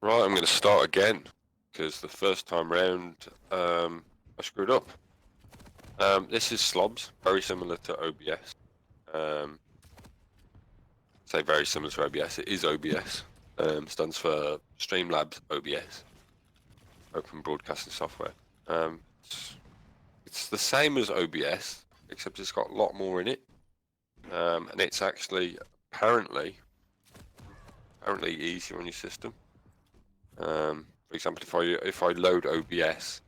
Right, I'm going to start again because the first time round I screwed up. This is Slobs, very similar to OBS. Say very similar to OBS. It is OBS. Stands for Streamlabs OBS, Open Broadcasting Software. It's the same as OBS, except it's got a lot more in it, and it's actually apparently easier on your system. For example, if I load OBS,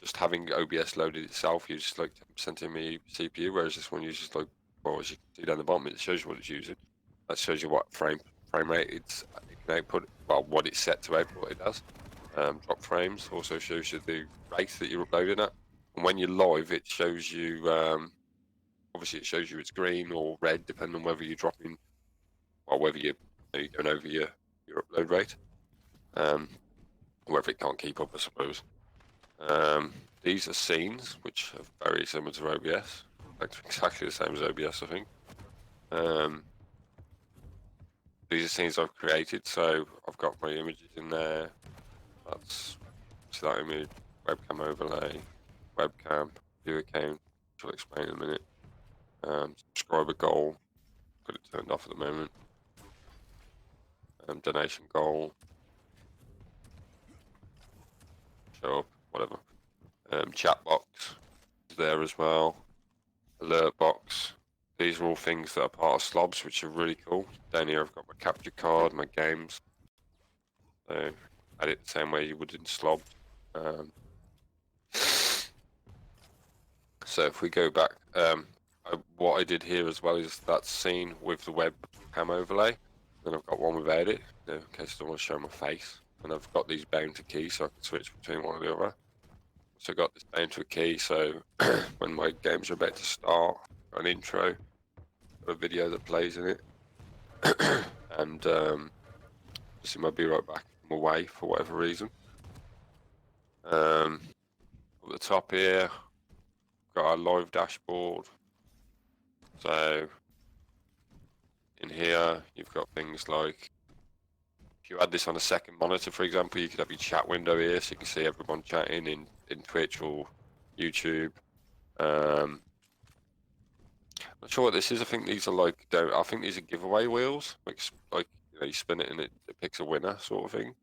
just having OBS loaded itself uses like 10% of my CPU, whereas this one uses like, well, as you can see down the bottom, it shows you what it's using. That shows you what frame rate it can output, well, what it's set to output it does. Drop frames also shows you the rate that you're uploading at, and when you're live, it shows you. Obviously, it shows you it's green or red, depending on whether you're dropping, or whether you're going over your upload rate. Whether it can't keep up, I suppose. These are scenes, which are very similar to OBS. Exactly the same as OBS, I think. These are scenes I've created, so I've got my images in there. That's that image, webcam overlay, webcam, view account, which I'll explain in a minute. Subscriber goal, got it turned off at the moment. Donation goal, show up, whatever. Chat box is there as well. Alert box. These are all things that are part of Slobs, which are really cool. Down here I've got my capture card, my games. So add it the same way you would in Slobs. So if we go back, what I did here as well is that scene with the webcam overlay. Then I've got one without it, in case I don't want to show my face. And I've got these bound to key, so I can switch between one and the other. So I've got this bound to a key, so when my games are about to start, got an intro, got a video that plays in it, and obviously I'll be right back. I'm away for whatever reason. At the top here, got our live dashboard. So in here, you've got things like, if you add this on a second monitor, for example, you could have your chat window here, so you can see everyone chatting in Twitch or YouTube. I'm not sure what this is. I think these are like, I think these are giveaway wheels, like you spin it and it picks a winner, sort of thing.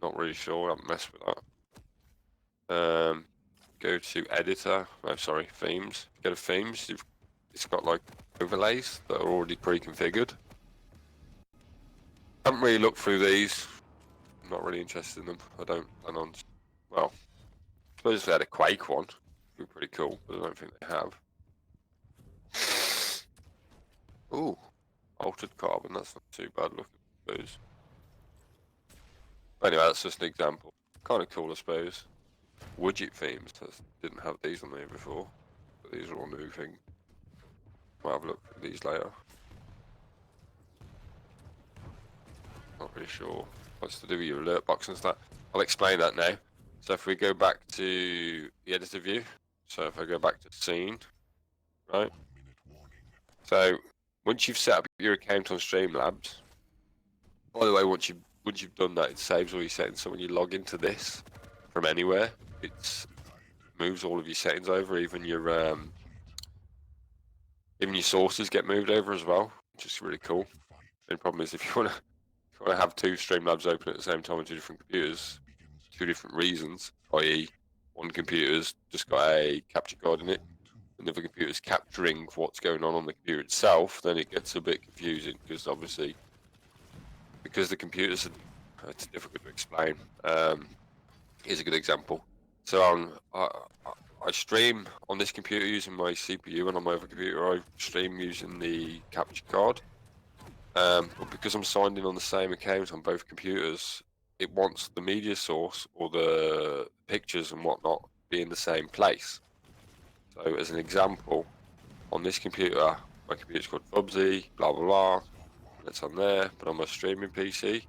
Not really sure. I haven't messed with that. Go to editor. Oh, sorry, themes. Go to themes. It's got like overlays that are already pre-configured. I haven't really looked through these. I'm not really interested in them. I don't plan on. Well, I suppose if they had a Quake one, it'd be pretty cool, but I don't think they have. Ooh, altered carbon. That's not too bad looking, I suppose. Anyway, that's just an example. Kind of cool, I suppose. Widget themes. Didn't have these on there before, but these are all new things. Might have a look at these later. Not really sure what's to do with your alert box and stuff. I'll explain that now. So if we go back to the editor view, so if I go back to scene, right? So once you've set up your account on Streamlabs, by the way, once you've done that, it saves all your settings. So when you log into this from anywhere, it moves all of your settings over, even your sources get moved over as well, which is really cool. The problem is if you want to have two Streamlabs open at the same time on two different computers, two different reasons, i.e. one computer's just got a capture card in it, another computer's capturing what's going on the computer itself, then it gets a bit confusing, because obviously, because the computers are, it's difficult to explain. Here's a good example. So I stream on this computer using my CPU, and on my other computer I stream using the capture card. But because I'm signed in on the same account on both computers, it wants the media source or the pictures and whatnot be in the same place. So as an example, on this computer, my computer's called Bubsy, blah blah blah, it's on there, but on my streaming PC,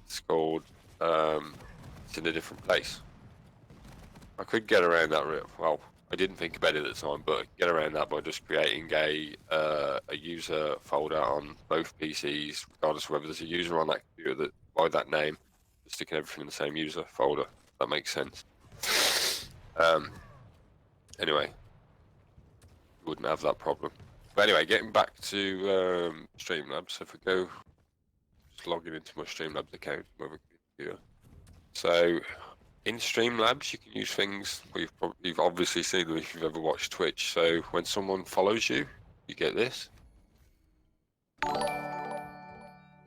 it's called, it's in a different place. I could get around that, well, I didn't think about it at the time, but get around that by just creating a user folder on both PCs, regardless of whether there's a user on that computer that by that name, just sticking everything in the same user folder. That makes sense. Anyway, you wouldn't have that problem. But anyway, getting back to Streamlabs. So if we go, just logging into my Streamlabs account, my computer. So in Streamlabs, you can use things. Well, you've obviously seen them if you've ever watched Twitch. So when someone follows you, you get this.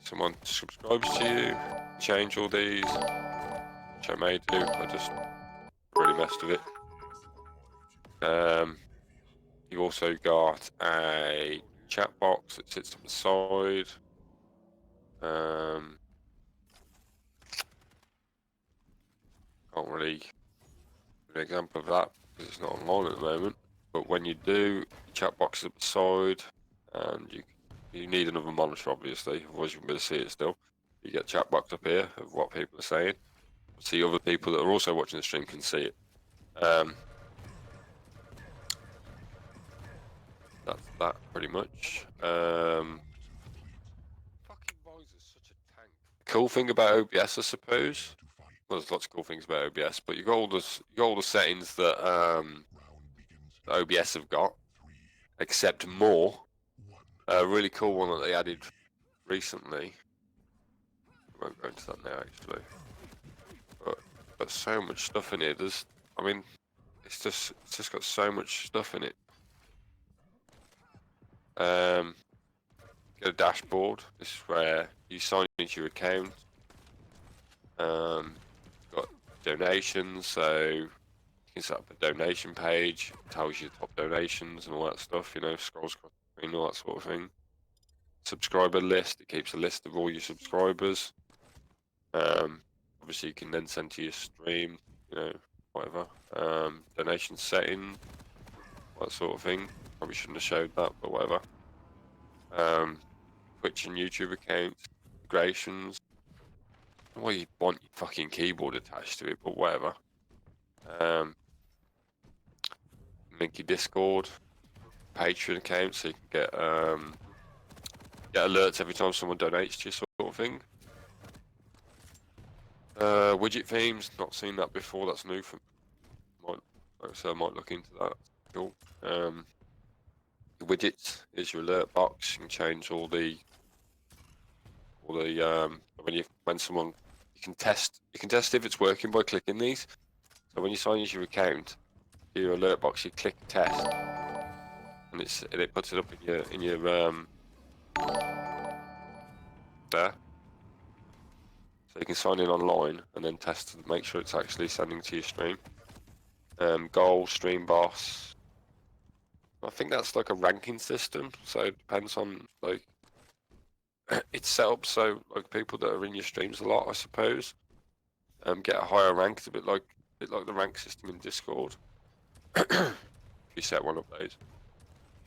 Someone subscribes to you, change all these, which I may do. I just really messed with it. You've also got a chat box that sits on the side. Can't really give an example of that because it's not online at the moment. But when you do, the chat box is at the side, and you need another monitor obviously, otherwise you won't be able to see it still. You get chat box up here of what people are saying. See, other people that are also watching the stream can see it. That's that pretty much. Fucking Visor's such a tank. Cool thing about OBS, I suppose. Well, there's lots of cool things about OBS, but you got all the settings that OBS have got, except more. A really cool one that they added recently. I won't go into that now, actually. But so much stuff in here. I mean, it's just got so much stuff in it. Get a dashboard. This is where you sign into your account. Got donations, so you can set up a donation page. It tells you the top donations and all that stuff. You know, scrolls across the screen, all that sort of thing. Subscriber list. It keeps a list of all your subscribers. Obviously, you can then send to your stream. You know, whatever. Donation settings, that sort of thing. Probably shouldn't have showed that, but whatever. Twitch and YouTube accounts, integrations. Well, you want your fucking keyboard attached to it, but whatever. Link your Discord, Patreon account, so you can get alerts every time someone donates to you, sort of thing. Widget themes, not seen that before. That's new for me. I might look into that. Cool. Widgets is your alert box. You can change all the when someone you can test if it's working by clicking these. So when you sign into your account, your alert box, you click test, and it puts it up in your there. So you can sign in online and then test and make sure it's actually sending to your stream. Goal, stream boss. I think that's like a ranking system, so it depends on like it's set up so like people that are in your streams a lot, I suppose, get a higher rank. It's a bit like the rank system in Discord. If you set one of those.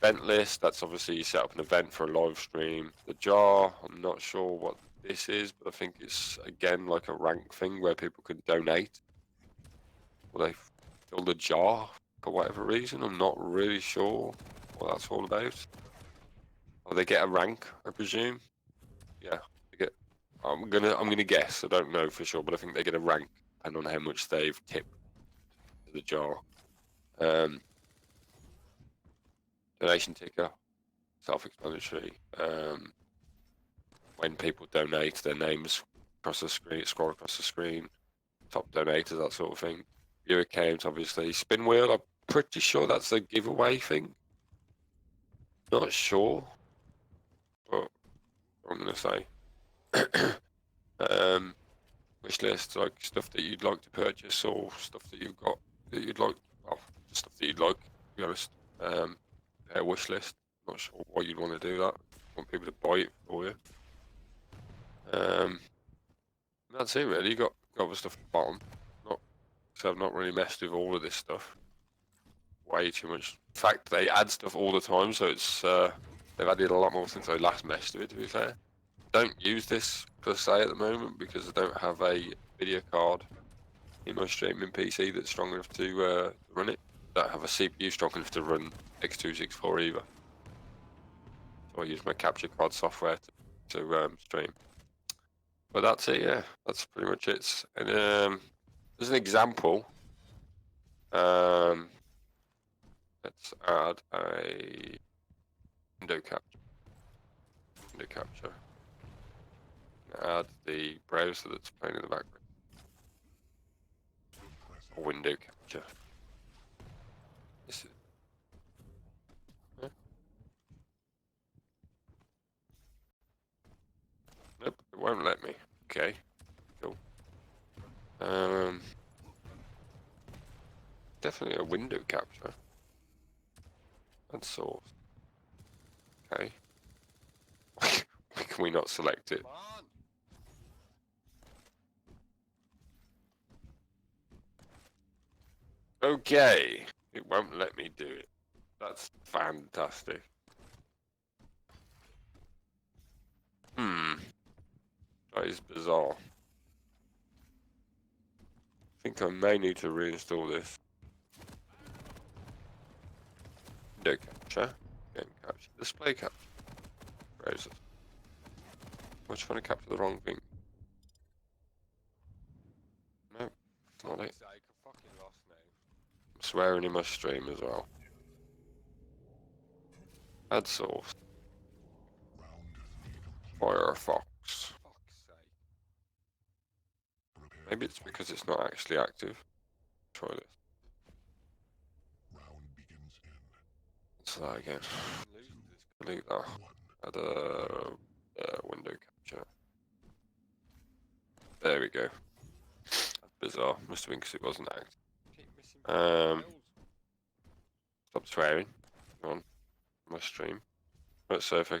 Event list, that's obviously you set up an event for a live stream. The jar, I'm not sure what this is, but I think it's again like a rank thing where people can donate. Well, they fill the jar for whatever reason. I'm not really sure what that's all about. Or they get a rank, I presume. Yeah, they get. I'm gonna guess. I don't know for sure, but I think they get a rank depending on how much they've tipped to the jar. Donation ticker, self-explanatory. When people donate, their names across the screen, scroll across the screen. Top donators, that sort of thing. Your account, obviously. Spin wheel, I'm pretty sure that's a giveaway thing. Not sure, but I'm gonna say. Wish list, like stuff that you'd like to purchase or stuff that you've got that you'd like. Well, just stuff that you'd like. To be honest. A wish list. Not sure why you'd want to do that. Want people to buy it for you. That's it really. You got other stuff at the bottom. So I've not really messed with all of this stuff. Way too much. In fact, they add stuff all the time, so it's they've added a lot more since I last messed with it. To be fair, don't use this per se at the moment because I don't have a video card in my streaming PC that's strong enough to run it. don't have a CPU strong enough to run X264 either. So I use my capture card software to stream. But that's it, yeah. That's pretty much it. And as an example, let's add a window capture. Add the browser that's playing in the background. Window capture. This is, yeah. Nope, it won't let me. Okay, cool. Definitely a window capture. And source. Okay. Why can we not select it? Okay, it won't let me do it. That's fantastic. That is bizarre. I think I may need to reinstall this. Window capture, game capture, display capture, browser. I'm trying to capture the wrong thing. No, it's not it. I'm swearing in my stream as well. Add source. Firefox. Maybe it's because it's not actually active. Try this. Let's try that again. Delete that. Add a window capture. There we go. That's bizarre. Must have been because it wasn't active. Stop swearing on my stream. Right, so if I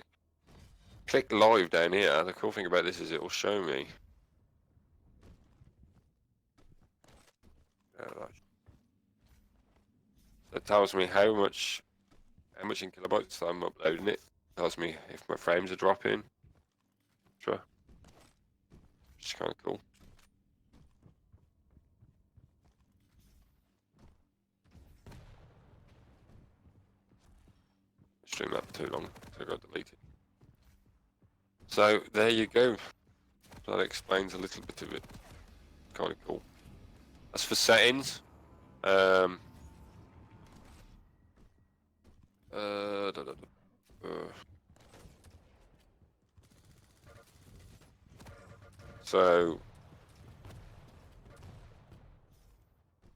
click live down here, the cool thing about this is it will show me. It tells me how much in kilobytes I'm uploading it. It tells me if my frames are dropping. Sure. Which is kind of cool. Stream that too long, so I got to delete it. So there you go. That explains a little bit of it. Kind of cool. As for settings, so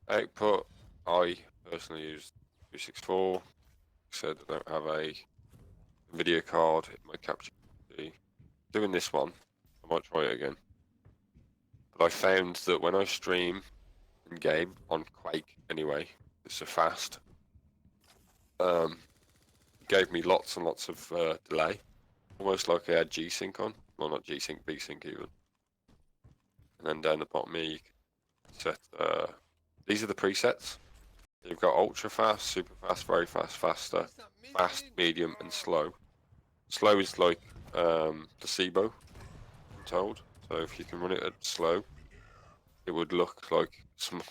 output, I personally use 264. Said I don't have a video card in my capture. Doing this one, I might try it again. But I found that when I stream in game on Quake, anyway, it's so fast. Gave me lots and lots of delay, almost like I had G-Sync on. Well, not G-Sync, V-Sync even. And then down the bottom here, you can set. These are the presets. You've got ultra fast, super fast, very fast, faster, fast, medium, and slow. Slow is like placebo, I'm told. So if you can run it at slow, it would look like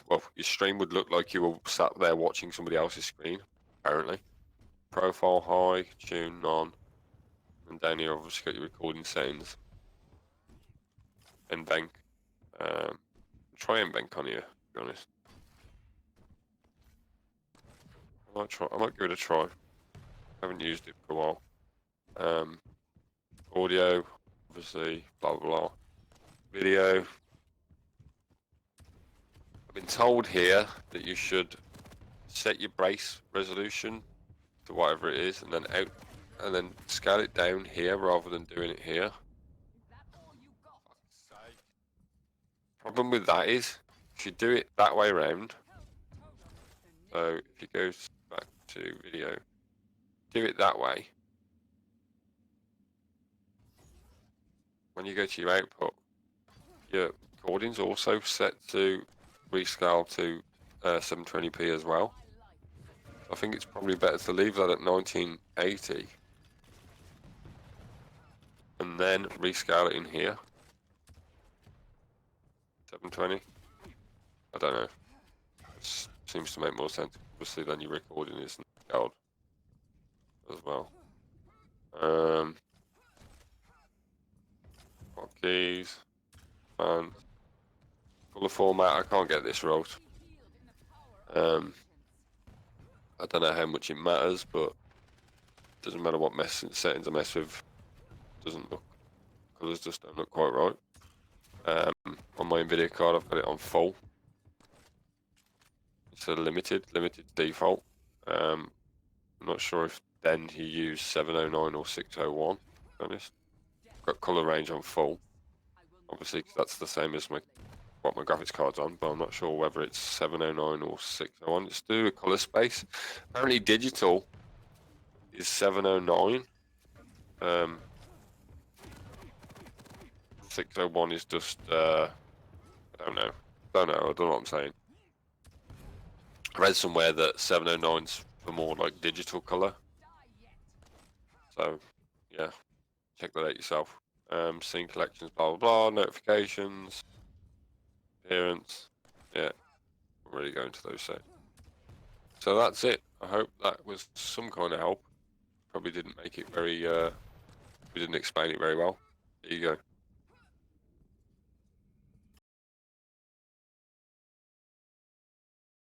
well, your stream would look like you were sat there watching somebody else's screen, apparently. Profile high, tune none, and down here obviously got your recording settings. And bank. Try and bank on here, to be honest. I might give it a try. I haven't used it for a while. Audio, obviously, blah blah blah. Video. I've been told here that you should set your brace resolution to whatever it is, and then scale it down here rather than doing it here. Problem with that is, if you do it that way around, so if you go back to video, do it that way. When you go to your output, your recording's also set to rescale to 720p as well. I think it's probably better to leave that at 1980 and then rescale it in here. 720. I don't know. It seems to make more sense. Obviously, then your recording isn't gold as well. Keys, and color format. I can't get this right. I don't know how much it matters, but it doesn't matter what settings I mess with. Doesn't look, colors just don't look quite right. On my Nvidia card, I've got it on full. It's a limited default. I'm not sure if then he used 709 or 601. To be honest, I've got color range on full. Obviously, 'cause that's the same as what my graphics card's on, but I'm not sure whether it's 709 or 601. Let's do a color space. Apparently, digital is 709. 601 is just I don't know. I don't know what I'm saying. I read somewhere that 709's for more like digital color. So yeah, check that out yourself. Scene collections, blah blah blah, notifications, appearance. Yeah, I'm really going to those settings. So that's it. I hope that was some kind of help. Probably didn't make it very we didn't explain it very well. There you go.